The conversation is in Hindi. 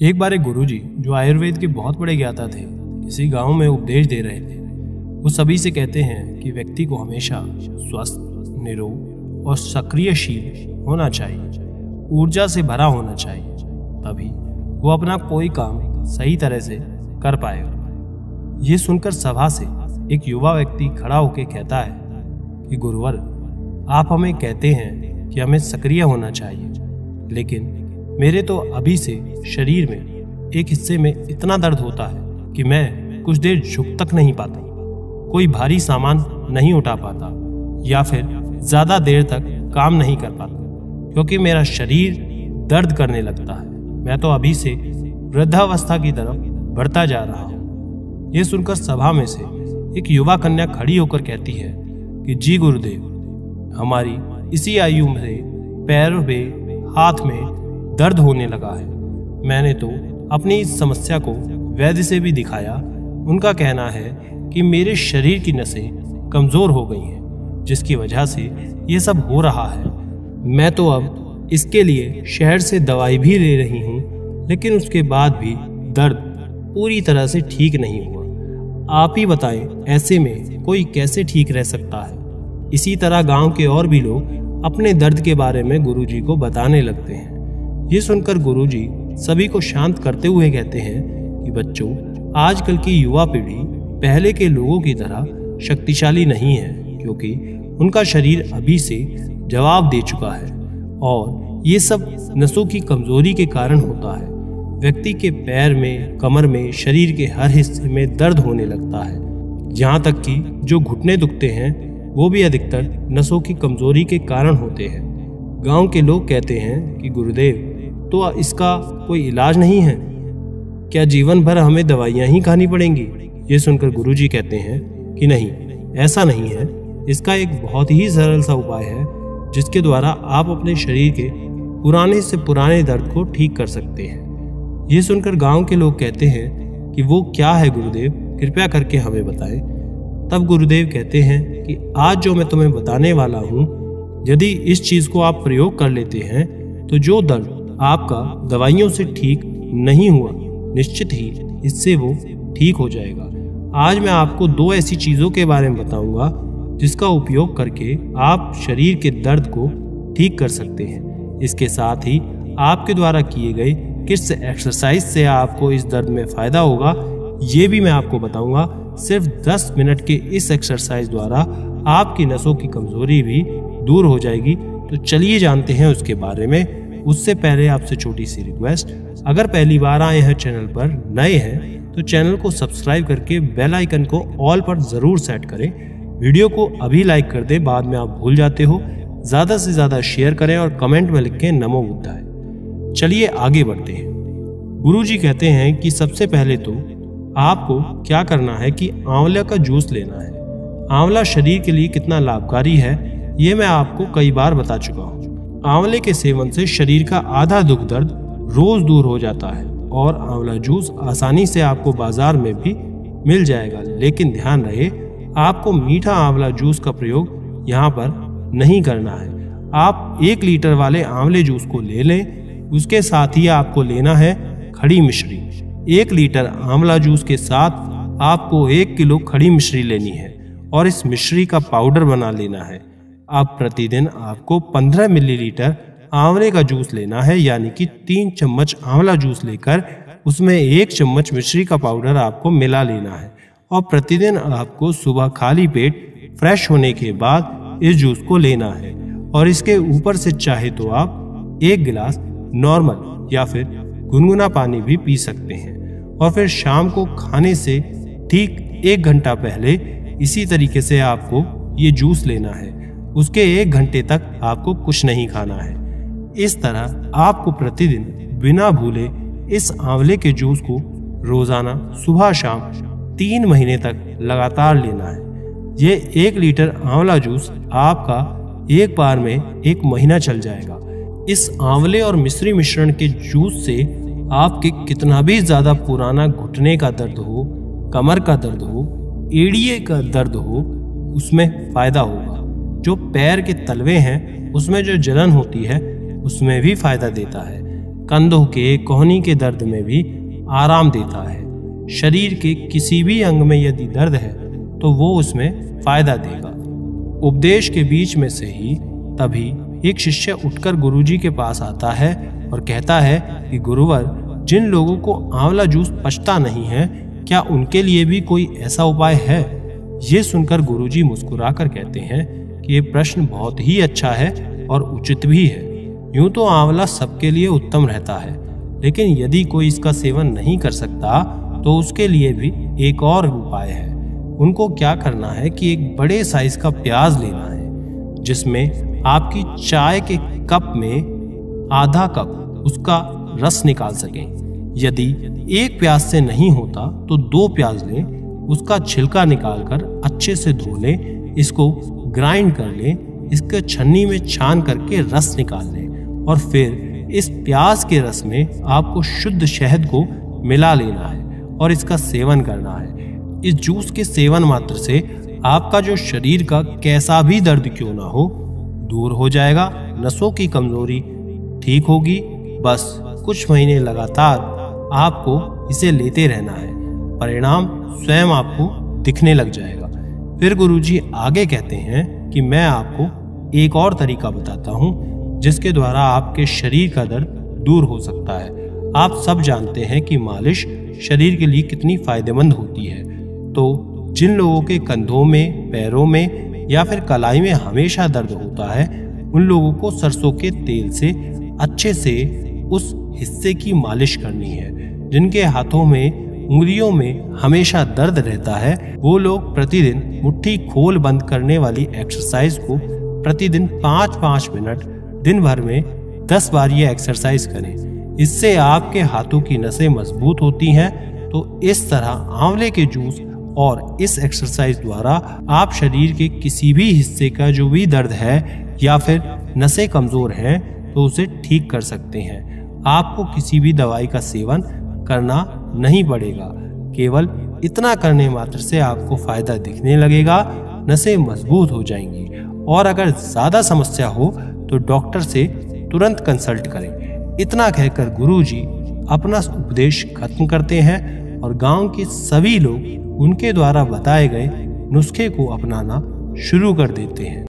एक बार एक गुरुजी जो आयुर्वेद के बहुत बड़े ज्ञाता थे किसी गांव में उपदेश दे रहे थे। वो सभी से कहते हैं कि व्यक्ति को हमेशा स्वस्थ, निरोग और सक्रियशील होना चाहिए, ऊर्जा से भरा होना चाहिए, तभी वो अपना कोई काम सही तरह से कर पाएगा। ये सुनकर सभा से एक युवा व्यक्ति खड़ा होकर कहता है कि गुरुवर, आप हमें कहते हैं कि हमें सक्रिय होना चाहिए, लेकिन मेरे तो अभी से शरीर में एक हिस्से में इतना दर्द होता है कि मैं कुछ देर झुक तक नहीं पाता, कोई भारी सामान नहीं उठा पाता या फिर ज्यादा देर तक काम नहीं कर पाता, क्योंकि मेरा शरीर दर्द करने लगता है। मैं तो अभी से वृद्धावस्था की तरफ बढ़ता जा रहा हूँ। ये सुनकर सभा में से एक युवा कन्या खड़ी होकर कहती है कि जी गुरुदेव, हमारी इसी आयु में पैर में, हाथ में दर्द होने लगा है। मैंने तो अपनी इस समस्या को वैद्य से भी दिखाया। उनका कहना है कि मेरे शरीर की नसें कमजोर हो गई हैं, जिसकी वजह से ये सब हो रहा है। मैं तो अब इसके लिए शहर से दवाई भी ले रही हूँ, लेकिन उसके बाद भी दर्द पूरी तरह से ठीक नहीं हुआ। आप ही बताएं, ऐसे में कोई कैसे ठीक रह सकता है। इसी तरह गांव के और भी लोग अपने दर्द के बारे में गुरुजी को बताने लगते हैं। ये सुनकर गुरुजी सभी को शांत करते हुए कहते हैं कि बच्चों, आजकल की युवा पीढ़ी पहले के लोगों की तरह शक्तिशाली नहीं है, क्योंकि उनका शरीर अभी से जवाब दे चुका है और ये सब नसों की कमजोरी के कारण होता है। व्यक्ति के पैर में, कमर में, शरीर के हर हिस्से में दर्द होने लगता है। यहाँ तक कि जो घुटने दुखते हैं वो भी अधिकतर नसों की कमजोरी के कारण होते हैं। गांव के लोग कहते हैं कि गुरुदेव, तो इसका कोई इलाज नहीं है क्या? जीवन भर हमें दवाइयां ही खानी पड़ेंगी? ये सुनकर गुरुजी कहते हैं कि नहीं, ऐसा नहीं है। इसका एक बहुत ही सरल सा उपाय है, जिसके द्वारा आप अपने शरीर के पुराने से पुराने दर्द को ठीक कर सकते हैं। ये सुनकर गांव के लोग कहते हैं कि वो क्या है गुरुदेव, कृपया करके हमें बताएं। तब गुरुदेव कहते हैं कि आज जो मैं तुम्हें बताने वाला हूँ, यदि इस चीज को आप प्रयोग कर लेते हैं तो जो दर्द आपका दवाइयों से ठीक नहीं हुआ, निश्चित ही इससे वो ठीक हो जाएगा। आज मैं आपको दो ऐसी चीजों के बारे में बताऊंगा जिसका उपयोग करके आप शरीर के दर्द को ठीक कर सकते हैं। इसके साथ ही आपके द्वारा किए गए किस एक्सरसाइज से आपको इस दर्द में फायदा होगा, ये भी मैं आपको बताऊंगा। सिर्फ 10 मिनट के इस एक्सरसाइज द्वारा आपकी नसों की कमजोरी भी दूर हो जाएगी। तो चलिए जानते हैं उसके बारे में। उससे पहले आपसे छोटी सी रिक्वेस्ट, अगर पहली बार आए हैं चैनल पर, नए हैं, तो चैनल को सब्सक्राइब करके बेल आइकन को ऑल पर जरूर सेट करें। वीडियो को अभी लाइक कर दें, बाद में आप भूल जाते हो। ज्यादा से ज्यादा शेयर करें और कमेंट में लिखें नमो बुद्धाय। चलिए आगे बढ़ते हैं। गुरुजी कहते हैं कि सबसे पहले तो आपको क्या करना है कि आंवला का जूस लेना है। आंवला शरीर के लिए कितना लाभकारी है, ये मैं आपको कई बार बता चुका हूँ। आंवले के सेवन से शरीर का आधा दुख दर्द रोज दूर हो जाता है और आंवला जूस आसानी से आपको बाजार में भी मिल जाएगा। लेकिन ध्यान रहे, आपको मीठा आंवला जूस का प्रयोग यहाँ पर नहीं करना है। आप 1 लीटर वाले आंवले जूस को ले लें। उसके साथ ही आपको लेना है खड़ी मिश्री। 1 लीटर आंवला जूस के साथ आपको 1 किलो खड़ी मिश्री लेनी है और इस मिश्री का पाउडर बना लेना है। अब प्रतिदिन आपको 15 मिलीलीटर आंवले का जूस लेना है, यानी कि 3 चम्मच आंवला जूस लेकर उसमें 1 चम्मच मिश्री का पाउडर आपको मिला लेना है। और प्रतिदिन आपको सुबह खाली पेट फ्रेश होने के बाद इस जूस को लेना है। और इसके ऊपर से चाहे तो आप 1 गिलास नॉर्मल या फिर गुनगुना पानी भी पी सकते हैं। और फिर शाम को खाने से ठीक 1 घंटा पहले इसी तरीके से आपको ये जूस लेना है। उसके 1 घंटे तक आपको कुछ नहीं खाना है। इस तरह आपको प्रतिदिन बिना भूले इस आंवले के जूस को रोजाना सुबह शाम 3 महीने तक लगातार लेना है। ये 1 लीटर आंवला जूस आपका एक बार में 1 महीना चल जाएगा। इस आंवले और मिश्री मिश्रण के जूस से आपके कितना भी ज्यादा पुराना घुटने का दर्द हो, कमर का दर्द हो, एड़िए का दर्द हो, उसमें फायदा होगा। जो पैर के तलवे हैं उसमें जो जलन होती है उसमें भी फायदा देता है। कंधों के कोहनी के दर्द में भी आराम देता है। शरीर के किसी भी अंग में यदि दर्द है तो वो उसमें फायदा देगा। उपदेश के बीच में से ही तभी एक शिष्य उठकर गुरुजी के पास आता है और कहता है कि गुरुवर, जिन लोगों को आंवला जूस पचता नहीं है, क्या उनके लिए भी कोई ऐसा उपाय है? ये सुनकर गुरुजी मुस्कुराकर कहते हैं कि ये प्रश्न बहुत ही अच्छा है और उचित भी है। यूं तो आंवला सबके लिए उत्तम रहता है, लेकिन यदि कोई इसका सेवन नहीं कर सकता तो उसके लिए भी एक और उपाय है। उनको क्या करना है कि एक बड़े साइज का प्याज लेना है, जिसमें आपकी चाय के कप में आधा कप उसका रस निकाल सकें। यदि एक प्याज से नहीं होता तो 2 प्याज लें, उसका छिलका निकालकर अच्छे से धो लें, इसको ग्राइंड कर लें, इसके छन्नी में छान करके रस निकाल लें और फिर इस प्याज के रस में आपको शुद्ध शहद को मिला लेना है और इसका सेवन करना है। इस जूस के सेवन मात्र से आपका जो शरीर का कैसा भी दर्द क्यों ना हो दूर हो जाएगा, नसों की कमजोरी ठीक होगी। बस कुछ महीने लगातार आपको इसे लेते रहना है, परिणाम स्वयं आपको दिखने लग जाएगा। फिर गुरुजी आगे कहते हैं कि मैं आपको एक और तरीका बताता हूँ जिसके द्वारा आपके शरीर का दर्द दूर हो सकता है। आप सब जानते हैं कि मालिश शरीर के लिए कितनी फायदेमंद होती है। तो जिन लोगों के कंधों में, पैरों में या फिर कलाई में हमेशा दर्द होता है, उन लोगों को सरसों के तेल से अच्छे से उस हिस्से की मालिश करनी है। जिनके हाथों में, उंगलियों में हमेशा दर्द रहता है, वो लोग प्रतिदिन मुट्ठी खोल बंद करने वाली एक्सरसाइज को प्रतिदिन 5-5 मिनट दिन भर में 10 बार ये एक्सरसाइज करें। इससे आपके हाथों की नसें मजबूत होती हैं। तो इस तरह आंवले के जूस और इस एक्सरसाइज द्वारा आप शरीर के किसी भी हिस्से का जो भी दर्द है या फिर नसें कमजोर हैं तो उसे ठीक कर सकते हैं। आपको किसी भी दवाई का सेवन करना नहीं पड़ेगा, केवल इतना करने मात्र से आपको फायदा दिखने लगेगा, नसें मजबूत हो जाएंगी। और अगर ज्यादा समस्या हो तो डॉक्टर से तुरंत कंसल्ट करें। इतना कहकर गुरुजी अपना उपदेश खत्म करते हैं और गांव के सभी लोग उनके द्वारा बताए गए नुस्खे को अपनाना शुरू कर देते हैं।